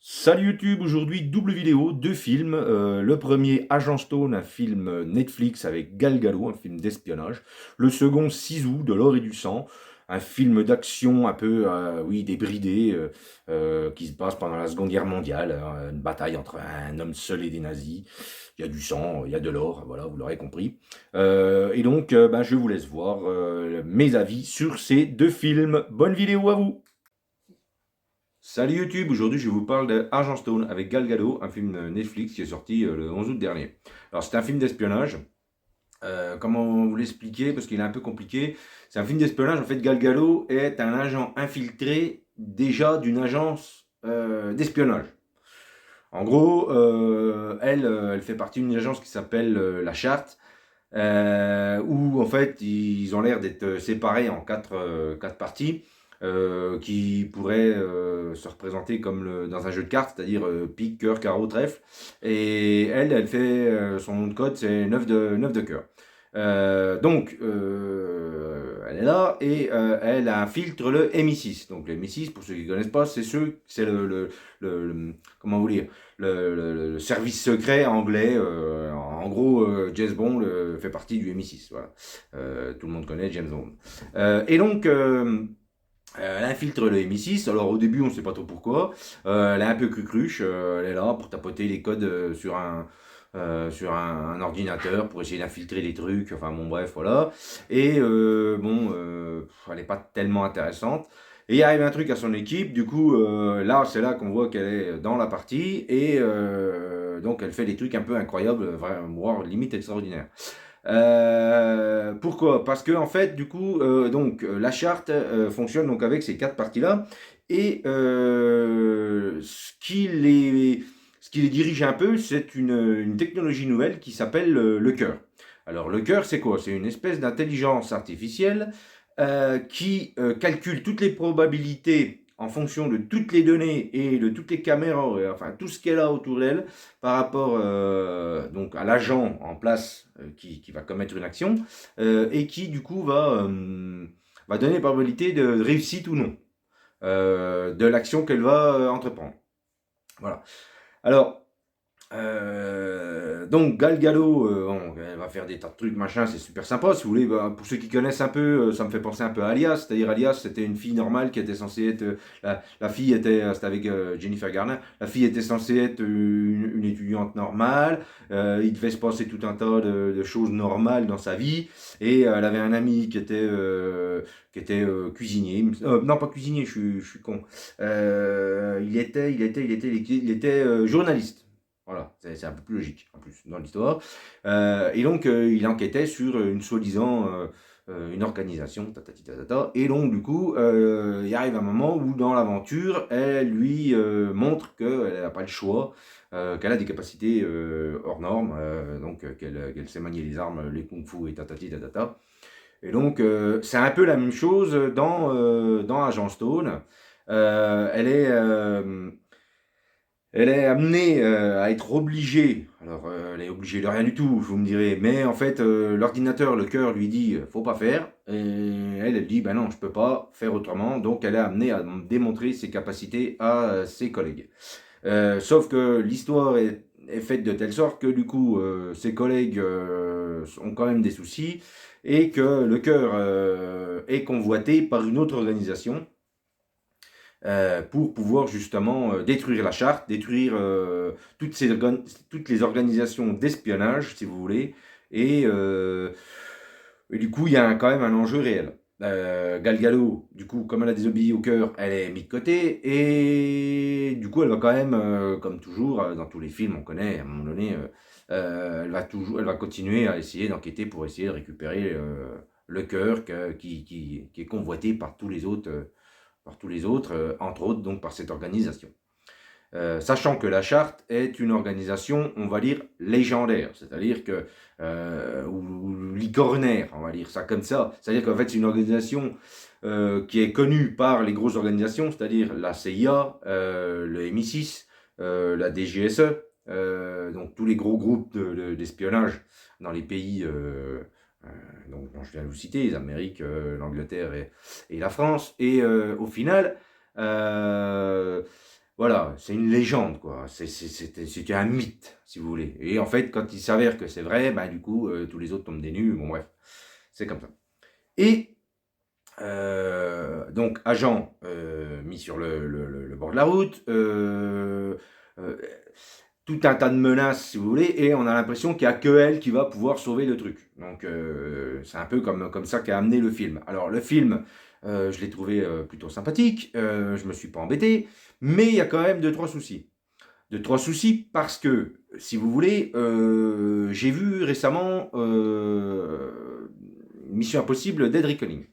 Salut YouTube, aujourd'hui double vidéo, deux films. Le premier, Agent Stone, un film Netflix avec Gal Gadot, un film d'espionnage. Le second, Sisu, de l'or et du sang, un film d'action un peu, oui, débridé, qui se passe pendant la Seconde Guerre mondiale, une bataille entre un homme seul et des nazis. Il y a du sang, il y a de l'or, voilà, vous l'aurez compris. Et donc, je vous laisse voir mes avis sur ces deux films. Bonne vidéo à vous! Salut YouTube, aujourd'hui je vous parle de Argent Stone avec Gal Gadot, un film Netflix qui est sorti le 11 août dernier. Alors c'est un film d'espionnage. Comment vous l'expliquer parce qu'il est un peu compliqué. C'est un film d'espionnage. En fait, Gal Gadot est un agent infiltré déjà d'une agence d'espionnage. En gros, elle fait partie d'une agence qui s'appelle La Charte, où en fait ils ont l'air d'être séparés en quatre parties qui pourraient se représenter comme dans un jeu de cartes, c'est-à-dire pique, cœur, carreau, trèfle. Et elle fait son nom de code, c'est 9 de cœur. Elle est là et elle infiltre le MI6. Donc le MI6, pour ceux qui ne connaissent pas, c'est comment vous dire, le service secret anglais. En gros, James Bond fait partie du MI6. Voilà. Tout le monde connaît James Bond. Elle infiltre le MI6. Alors au début, on ne sait pas trop pourquoi. Elle est un peu cruche. Elle est là pour tapoter les codes sur un ordinateur pour essayer d'infiltrer les trucs. Enfin bon, bref, voilà. Et elle n'est pas tellement intéressante. Et il arrive un truc à son équipe, du coup, là, c'est là qu'on voit qu'elle est dans la partie, et donc elle fait des trucs un peu incroyables, vraiment, voire limite extraordinaires. Pourquoi? Parce que en fait, du coup, la charte fonctionne donc avec ces quatre parties-là, et ce qui les dirige un peu, c'est une technologie nouvelle qui s'appelle le cœur. Alors le cœur, c'est quoi? C'est une espèce d'intelligence artificielle qui calcule toutes les probabilités en fonction de toutes les données et de toutes les caméras, enfin tout ce qu'elle a autour d'elle par rapport donc à l'agent en place qui va commettre une action et qui du coup va donner la probabilité de réussite ou non de l'action qu'elle va entreprendre. Voilà. Alors, donc Gal Gadot, elle va faire des tas de trucs, machin, c'est super sympa. Si vous voulez, pour ceux qui connaissent un peu, ça me fait penser un peu à Alias. C'est-à-dire Alias, c'était une fille normale qui était censée être, la fille était, c'était avec Jennifer Garner. La fille était censée être une étudiante normale. Il devait se passer tout un tas de choses normales dans sa vie. Et elle avait un ami qui était cuisinier. Non, pas cuisinier, je suis con. Il était journaliste. Voilà, c'est un peu plus logique en plus dans l'histoire. Et donc, il enquêtait sur une soi-disant une organisation, tatati tatata. Et donc, du coup, il arrive un moment où dans l'aventure, elle lui montre qu'elle n'a pas le choix, qu'elle a des capacités hors normes, donc qu'elle sait manier les armes, les kung-fu et tatati tatata. Et donc, c'est un peu la même chose dans Agent Stone. Elle est amenée à être obligée, alors elle est obligée de rien du tout, vous me direz, mais en fait, l'ordinateur, le cœur lui dit, faut pas faire, et elle dit, ben non, je peux pas faire autrement, donc elle est amenée à démontrer ses capacités à ses collègues. Sauf que l'histoire est faite de telle sorte que du coup, ses collègues ont quand même des soucis, et que le cœur est convoité par une autre organisation, pour pouvoir justement détruire la charte, détruire toutes les organisations d'espionnage, si vous voulez, et, euh, et du coup, il y a quand même un enjeu réel. Gal Gadot, du coup, comme elle a désobéi au cœur, elle est mise de côté, et du coup, elle va quand même, comme toujours, dans tous les films, on connaît, à un moment donné, elle va continuer à essayer d'enquêter pour essayer de récupérer le cœur qui est convoité par tous les autres, entre autres donc par cette organisation. Sachant que la charte est une organisation, on va dire, légendaire, c'est-à-dire que, ou licornaire, on va dire ça comme ça, c'est-à-dire qu'en fait c'est une organisation qui est connue par les grosses organisations, c'est-à-dire la CIA, le MI6, la DGSE, donc tous les gros groupes d'espionnage dans les pays donc, dont je viens de vous citer, les Amériques, l'Angleterre et la France. Et au final, euh, voilà, c'est une légende, quoi. C'était un mythe, si vous voulez. Et en fait, quand il s'avère que c'est vrai, bah, du coup, tous les autres tombent des nues. Bon, bref, c'est comme ça. Et donc, agent mis sur le bord de la route, euh, tout un tas de menaces, si vous voulez, et on a l'impression qu'il n'y a que elle qui va pouvoir sauver le truc. Donc, c'est un peu comme ça qu'a amené le film. Alors, le film, je l'ai trouvé plutôt sympathique, je me suis pas embêté, mais il y a quand même deux, trois soucis. Deux, trois soucis parce que, si vous voulez, j'ai vu récemment Mission Impossible Dead Reckoning.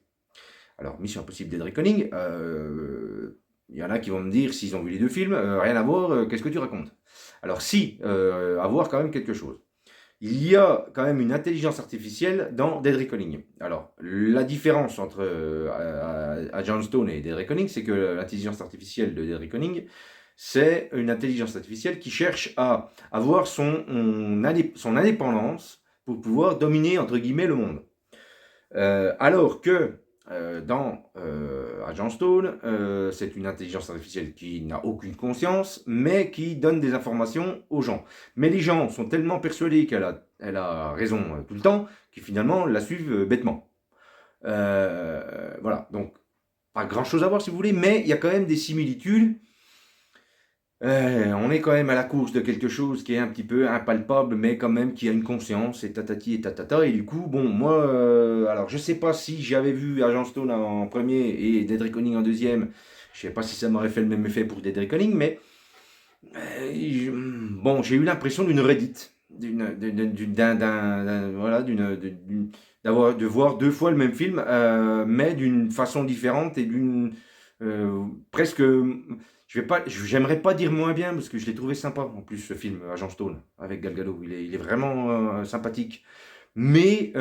Alors, Mission Impossible Dead Reckoning, il y en a qui vont me dire, s'ils ont vu les deux films, rien à voir, qu'est-ce que tu racontes? Alors si, à voir quand même quelque chose. Il y a quand même une intelligence artificielle dans Dead Reckoning. Alors, la différence entre Agent Stone et Dead Reckoning, c'est que l'intelligence artificielle de Dead Reckoning, c'est une intelligence artificielle qui cherche à avoir son indépendance pour pouvoir dominer, entre guillemets, le monde. Alors que dans Agent Stone, c'est une intelligence artificielle qui n'a aucune conscience, mais qui donne des informations aux gens. Mais les gens sont tellement persuadés elle a raison tout le temps, qu'ils finalement la suivent bêtement. Voilà, donc pas grand chose à voir si vous voulez, mais il y a quand même des similitudes. On est quand même à la course de quelque chose qui est un petit peu impalpable, mais quand même qui a une conscience, et tatati et tatata. Et du coup, bon, moi, alors je sais pas si j'avais vu Agent Stone en premier et Dead Reckoning en deuxième, je sais pas si ça m'aurait fait le même effet pour Dead Reckoning, mais bon, j'ai eu l'impression d'une redite, voilà, de voir deux fois le même film, mais d'une façon différente et presque. J'aimerais pas dire moins bien parce que je l'ai trouvé sympa en plus ce film Agent Stone avec Gal Gadot. Il est vraiment sympathique, mais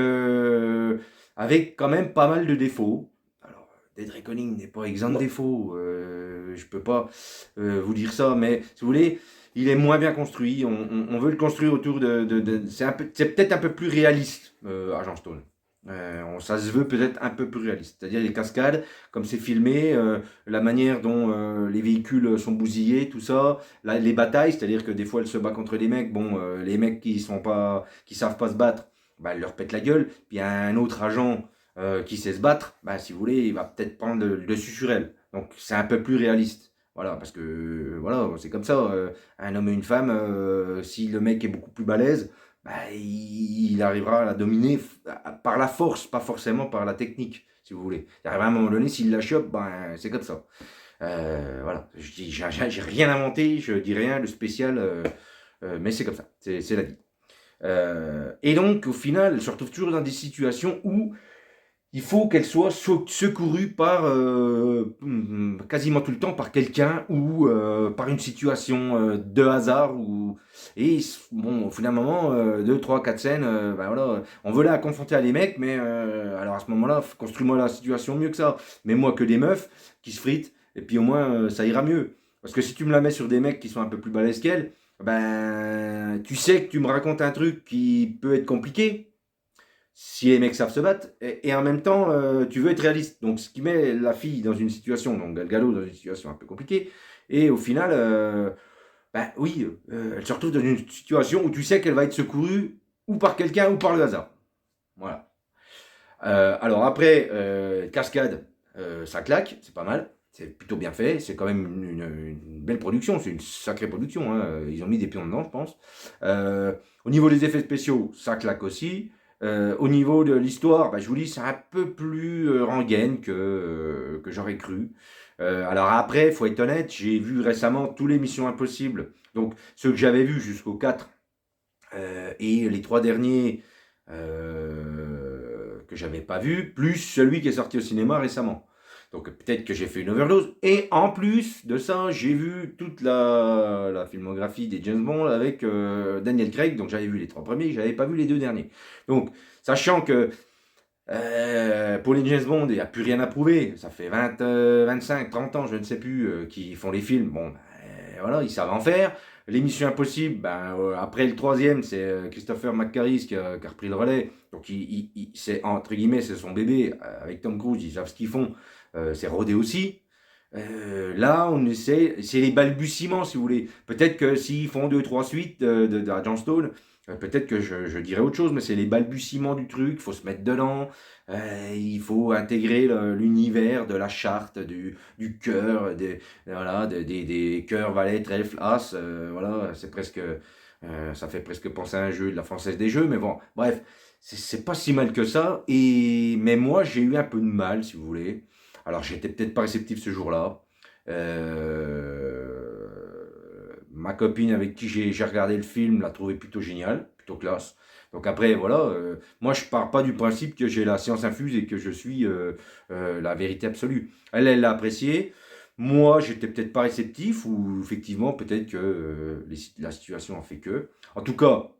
avec quand même pas mal de défauts. Alors, Dead Reckoning n'est pas exempt de défauts. Je peux pas vous dire ça, mais si vous voulez, il est moins bien construit. On veut le construire autour c'est peut-être un peu plus réaliste, Agent Stone. Ça se veut peut-être un peu plus réaliste. C'est-à-dire les cascades, comme c'est filmé, la manière dont les véhicules sont bousillés, tout ça, les batailles, c'est-à-dire que des fois elle se bat contre des mecs, bon, les mecs qui savent pas se battre, bah, elle leur pète la gueule, puis il y a un autre agent qui sait se battre, bah, si vous voulez, il va peut-être prendre le dessus sur elle. Donc c'est un peu plus réaliste. Voilà, parce que voilà, c'est comme ça. Un homme et une femme, si le mec est beaucoup plus balèze, bah, il arrivera à la dominer par la force, pas forcément par la technique, si vous voulez. Il arrivera à un moment donné, s'il la chope, ben, c'est comme ça. Voilà, j'ai rien inventé, je dis rien de spécial, mais c'est comme ça, c'est la vie. Et donc, au final, elle se retrouve toujours dans des situations où il faut qu'elle soit secourue par quasiment tout le temps par quelqu'un ou par une situation de hasard et bon au bout d'un moment 2, 3, 4 scènes ben voilà, on veut la confronter à des mecs mais alors à ce moment-là construis-moi la situation mieux que ça, mets-moi que des meufs qui se fritent et puis au moins ça ira mieux, parce que si tu me la mets sur des mecs qui sont un peu plus balèzes qu'elle, ben tu sais que tu me racontes un truc qui peut être compliqué si les mecs savent se battre, et en même temps, tu veux être réaliste. Donc, ce qui met la fille dans une situation, donc Gal Gadot dans une situation un peu compliquée, et au final, ben oui, elle se retrouve dans une situation où tu sais qu'elle va être secourue ou par quelqu'un ou par le hasard. Voilà. Alors après, cascade, ça claque, c'est pas mal. C'est plutôt bien fait, c'est quand même une belle production, c'est une sacrée production, hein. Ils ont mis des pions dedans, je pense. Au niveau des effets spéciaux, ça claque aussi. Au niveau de l'histoire, bah, je vous dis, c'est un peu plus rengaine que j'aurais cru. Alors après, il faut être honnête, j'ai vu récemment tous les Missions Impossibles, donc ceux que j'avais vus jusqu'au 4, et les 3 derniers que j'avais pas vus, plus celui qui est sorti au cinéma récemment. Donc peut-être que j'ai fait une overdose. Et en plus de ça, j'ai vu toute la filmographie des James Bond avec Daniel Craig. Donc j'avais vu les 3 premiers, j'avais pas vu les 2 derniers. Donc sachant que pour les James Bond, il n'y a plus rien à prouver. Ça fait 20, 25, 30 ans, je ne sais plus, qui font les films. Bon, ben, voilà, ils savent en faire. Les Missions Impossibles, ben, après le troisième, c'est Christopher McQuarrie qui a repris le relais. Donc, c'est entre guillemets, c'est son bébé. Avec Tom Cruise, ils savent ce qu'ils font. C'est rodé aussi. Là, on essaie, c'est les balbutiements, si vous voulez. Peut-être que s'ils font deux, trois suites d'Agent Stone, peut-être que je dirais autre chose, mais c'est les balbutiements du truc, il faut se mettre dedans, il faut intégrer l'univers de la charte, du cœur, voilà, des cœurs, valets, trèfles, as, voilà, c'est presque, ça fait presque penser à un jeu de la Française des Jeux, mais bon, bref, c'est pas si mal que ça, mais moi, j'ai eu un peu de mal, si vous voulez. Alors, j'étais peut-être pas réceptif ce jour-là. Ma copine avec qui j'ai regardé le film l'a trouvé plutôt génial, plutôt classe. Donc après, voilà, moi je pars pas du principe que j'ai la science infuse et que je suis la vérité absolue. Elle l'a apprécié. Moi, j'étais peut-être pas réceptif ou effectivement, peut-être que la situation a fait que. En tout cas,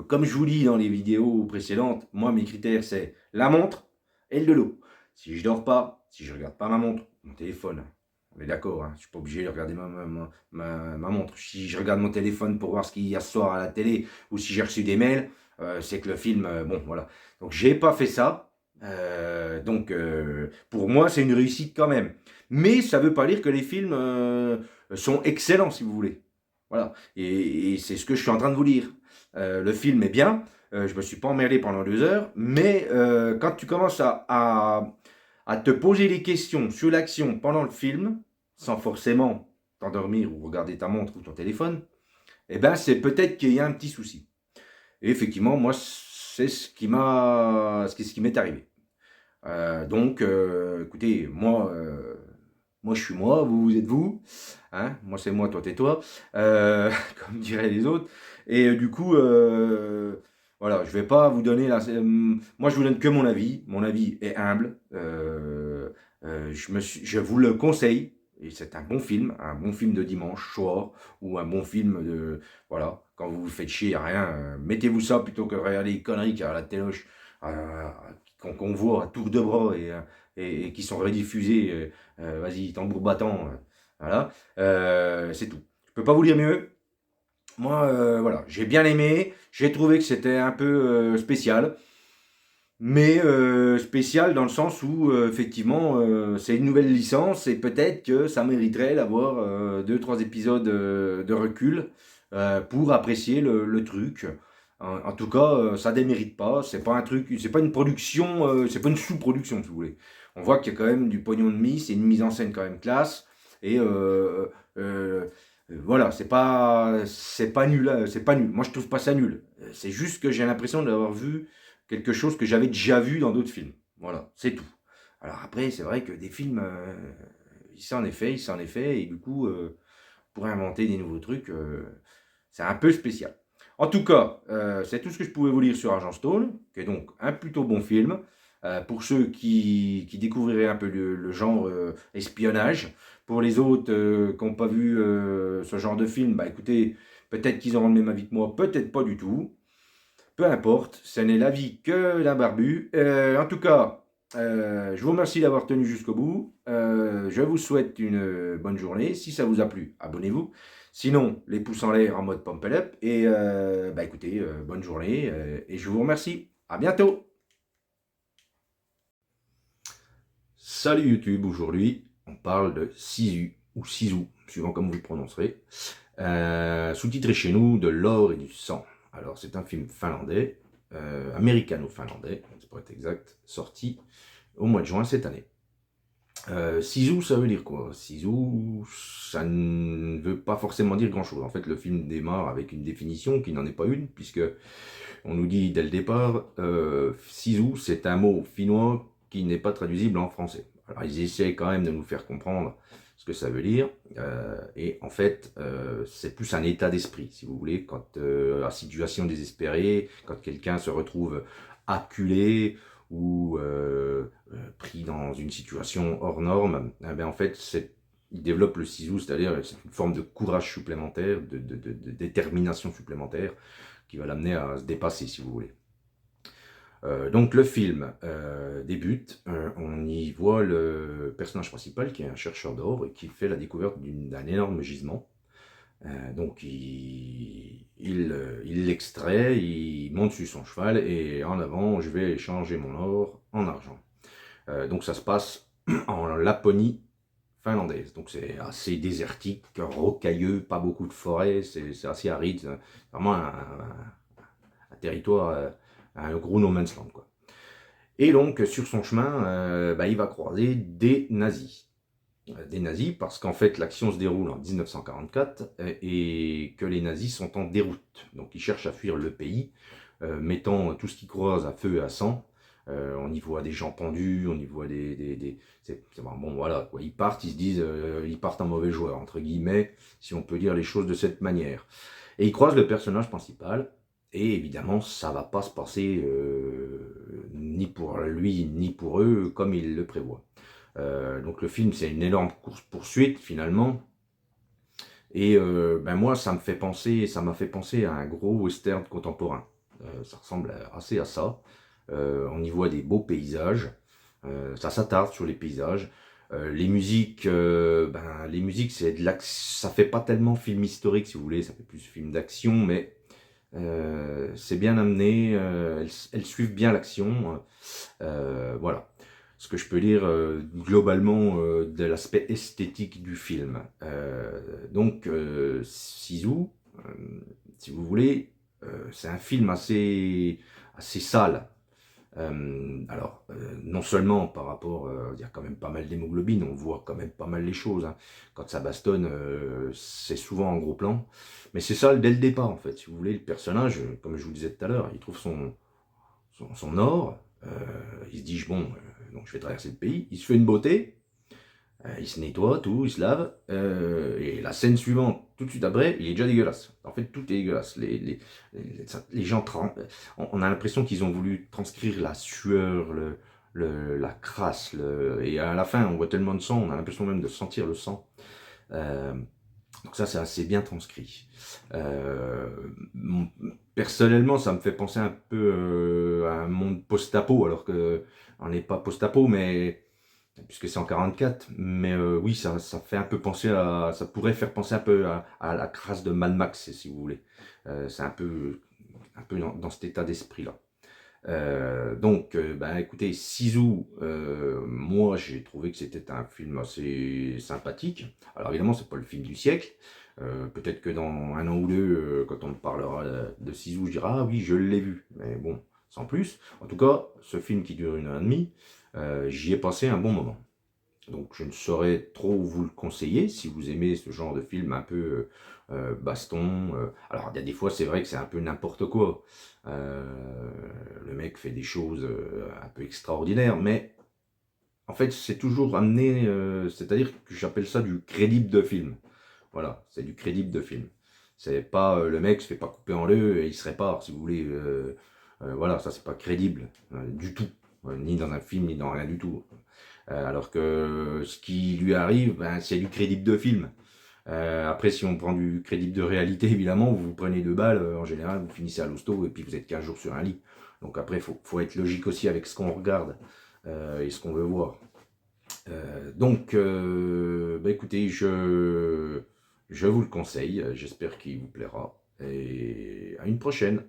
comme je vous dis dans les vidéos précédentes, moi mes critères c'est la montre et le de l'eau. Si je dors pas, si je regarde pas ma montre, mon téléphone, on est d'accord, hein, je suis pas obligé de regarder ma montre. Si je regarde mon téléphone pour voir ce qu'il y a ce soir à la télé ou si j'ai reçu des mails, c'est que le film, bon voilà. Donc j'ai pas fait ça. Pour moi c'est une réussite quand même. Mais ça veut pas dire que les films sont excellents si vous voulez. Voilà. Et c'est ce que je suis en train de vous dire. Le film est bien. Je me suis pas emmerdé pendant 2 heures. Mais quand tu commences à te poser des questions sur l'action pendant le film, sans forcément t'endormir ou regarder ta montre ou ton téléphone, eh ben c'est peut-être qu'il y a un petit souci. Et effectivement, moi, c'est ce qui m'est arrivé. Écoutez, moi, je suis moi, vous êtes vous. Hein, moi, c'est moi, toi, t'es toi. Comme diraient les autres. Et du coup, voilà, je vais pas vous donner moi, je vous donne que mon avis. Mon avis est humble. Je vous le conseille. Et c'est un bon film de dimanche soir, ou un bon film de, voilà, quand vous vous faites chier à rien, mettez-vous ça plutôt que de regarder les conneries qu'il y a à la téloche, qu'on voit à tour de bras et qui sont rediffusées. Vas-y, tambour battant, voilà. C'est tout. Je peux pas vous dire mieux. Moi, voilà, j'ai bien aimé. J'ai trouvé que c'était un peu spécial. Mais spécial dans le sens où, effectivement, c'est une nouvelle licence et peut-être que ça mériterait d'avoir 2, 3 épisodes de recul pour apprécier le truc. En tout cas, ça démérite pas. C'est pas un truc, c'est pas une production, c'est pas une sous-production, si vous voulez. On voit qu'il y a quand même du pognon de mise, c'est une mise en scène quand même classe. Et voilà, c'est pas nul, c'est pas nul. Moi, je trouve pas ça nul. C'est juste que j'ai l'impression d'avoir vu quelque chose que j'avais déjà vu dans d'autres films. Voilà, c'est tout. Alors après, c'est vrai que des films, il s'en est fait, et du coup, pour inventer des nouveaux trucs, c'est un peu spécial. En tout cas, c'est tout ce que je pouvais vous dire sur Agent Stone, qui est donc un plutôt bon film. Pour ceux qui découvriraient un peu le genre espionnage. Pour les autres qui n'ont pas vu ce genre de film, bah écoutez, peut-être qu'ils auront le même avis que moi, peut-être pas du tout. Peu importe, ce n'est l'avis que d'un barbu. En tout cas, je vous remercie d'avoir tenu jusqu'au bout. Je vous souhaite une bonne journée. Si ça vous a plu, abonnez-vous. Sinon, les pouces en l'air en mode pump up. Et bah écoutez, bonne journée et je vous remercie. À bientôt. Salut YouTube, aujourd'hui on parle de Sisu ou Sisu, suivant comme vous le prononcerez. Sous-titré chez nous de l'or et du sang. Alors c'est un film finlandais, américano-finlandais, pour être exact, sorti au mois de juin cette année. Sisu, ça veut dire quoi? Sisu, ça ne veut pas forcément dire grand chose. En fait, le film démarre avec une définition qui n'en est pas une, puisque on nous dit dès le départ, Sisu, c'est un mot finnois qui n'est pas traduisible en français. Alors, ils essaient quand même de nous faire comprendre ce que ça veut dire, et en fait, c'est plus un état d'esprit, si vous voulez, quand la situation désespérée, quand quelqu'un se retrouve acculé, ou pris dans une situation hors norme, eh bien, en fait, il développe le sisu, c'est-à-dire c'est une forme de courage supplémentaire, de détermination supplémentaire, qui va l'amener à se dépasser, si vous voulez. Donc le film débute, on y voit le personnage principal qui est un chercheur d'or et qui fait la découverte d'un énorme gisement. Donc il l'extrait, il monte sur son cheval et en avant je vais échanger mon or en argent. Donc ça se passe en Laponie finlandaise. Donc c'est assez désertique, rocailleux, pas beaucoup de forêts, c'est assez aride, c'est vraiment un territoire, un gros no man's land, quoi. Et donc sur son chemin, il va croiser des nazis. Des nazis parce qu'en fait l'action se déroule en 1944 et que les nazis sont en déroute. Donc ils cherchent à fuir le pays, mettant tout ce qu'ils croisent à feu et à sang. On y voit des gens pendus, on y voit bon, voilà, quoi. Ils partent, ils se disent, ils partent en mauvais joueur, entre guillemets, si on peut dire les choses de cette manière. Et ils croisent le personnage principal, et évidemment, ça va pas se passer ni pour lui, ni pour eux, comme il le prévoit. Donc le film, c'est une énorme course-poursuite, finalement. Et moi, ça m'a fait penser à un gros western contemporain. Ça ressemble assez à ça. On y voit des beaux paysages. Ça s'attarde sur les paysages. Les musiques, ça fait pas tellement film historique, si vous voulez, ça fait plus film d'action, mais c'est bien amené. Elles suivent bien l'action. Voilà ce que je peux dire globalement de l'aspect esthétique du film. Sisu, si vous voulez, c'est un film assez sale. Non seulement par rapport, il y a quand même pas mal d'hémoglobine, on voit quand même pas mal les choses, hein. Quand ça bastonne, c'est souvent en gros plan. Mais c'est ça dès le départ, en fait. Si vous voulez, le personnage, comme je vous disais tout à l'heure, il trouve son or, il se dit, bon, donc je vais traverser le pays, il se fait une beauté, il se nettoie, tout, il se lave, et la scène suivante, tout de suite après, il est déjà dégueulasse. En fait, tout est dégueulasse. Les gens, on a l'impression qu'ils ont voulu transcrire la sueur, la crasse, et à la fin, on voit tellement de sang, on a l'impression même de sentir le sang. Euh, donc ça, c'est assez bien transcrit. Euh, Personnellement, ça me fait penser un peu à un monde post-apo, alors que on n'est pas post-apo, mais puisque c'est en 44. Mais oui, ça fait un peu penser ça pourrait faire penser un peu à la crasse de Mad Max, si vous voulez. C'est un peu dans cet état d'esprit-là. Écoutez, Sisu, moi j'ai trouvé que c'était un film assez sympathique. Alors évidemment, c'est pas le film du siècle. Peut-être que dans un an ou deux, quand on me parlera de Sisu, je dirai ah oui, je l'ai vu. Mais bon, sans plus. En tout cas, ce film qui dure 1 heure et demie, j'y ai passé un bon moment. Donc je ne saurais trop vous le conseiller si vous aimez ce genre de film un peu baston. Alors il y a des fois c'est vrai que c'est un peu n'importe quoi. Le mec fait des choses un peu extraordinaires, mais en fait c'est toujours amené, c'est-à-dire que j'appelle ça du crédible de film. Voilà, c'est du crédible de film. C'est pas le mec se fait pas couper en deux et il se répare, si vous voulez. Voilà, ça c'est pas crédible du tout. Ni dans un film, ni dans rien du tout. Alors que ce qui lui arrive, c'est du crédible de film. Après, si on prend du crédible de réalité, évidemment, vous prenez 2 balles, en général, vous finissez à l'hosto et puis vous êtes 15 jours sur un lit. Donc après, faut être logique aussi avec ce qu'on regarde et ce qu'on veut voir. Écoutez, je vous le conseille, j'espère qu'il vous plaira et à une prochaine.